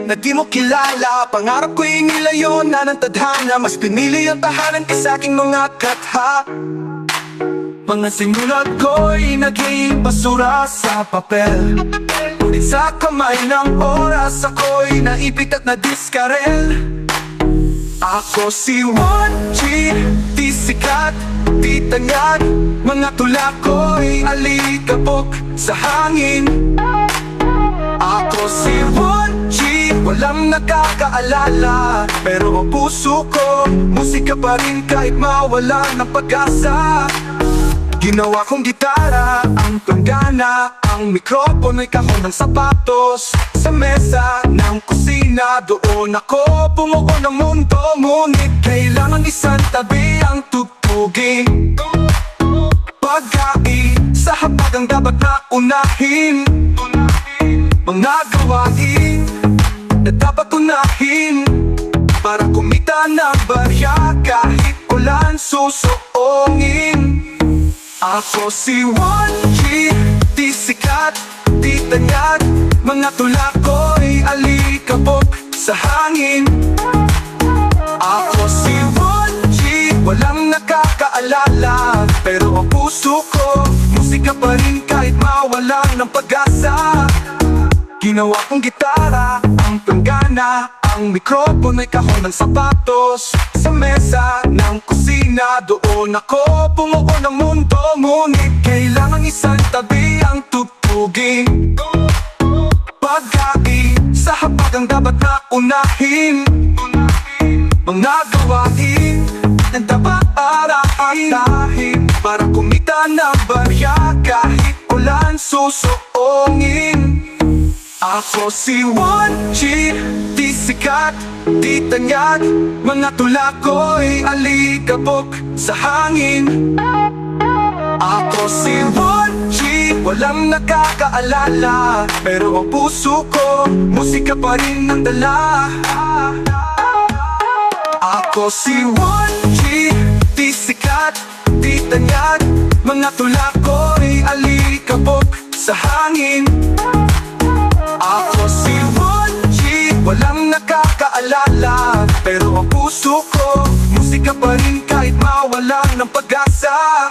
na di mo kilala. Pangarap ko'y nilayo na ng tadhana, mas pinili ang tahanan kaysa aking mga katha. Mga sinulat ko'y naging basura sa papel, ngunit sa kamay ng oras ako'y naipit at nadiskarel. Ako si 1G, di sikat, di tangad, mga tula ko'y alikabok sa hangin. Ako si 1G, walang nakakaalala, pero ang puso ko, musika pa rin kahit mawala ng pag-asa. Ginawa kong gitara, ang planggana, ang mikropono'y kahon ng sapatos. Sa mesa ng kusina, doon ako bumuo ng mundo. Ngunit kailangan isang tabi ang tugtugin. Pagkain sa hapag ang dapat na unahin. Mga gawain na dapat unahin, para kumita ng barya kahit ulan susuongin. Ako si 1G, di sikat, di tangad, mga tula ko'y alikabok sa hangin. Ako si 1G, walang nakakaalala, pero ang puso ko, musika pa rin kahit mawalan ng pag-asa. Ginawa kong gitara, ang planggana, ang mikropono'y kahon ng sapatos. Sa mesa ng kusina, doon ako bumuo ng mundo. Ngunit kailangan isang tabi ang tugtugin. Pagkain sa hapag ang dapat na unahin. Mga gawain na dapat arahin, para kumita ng barya kahit ulan susuongin. Ako si 1G, di sikat, di tangad, mga tula ko'y alikabok sa hangin. Ako si 1G, walang nakakaalala, pero ang puso ko, musika pa rin ang dala. Ako si 1G, di sikat, di tangad, mga tula ko'y alikabok sa hangin. Ako si 1G, walang nakakaalala, pero ang puso ko, musika pa rin kahit mawalan ng pag-asa.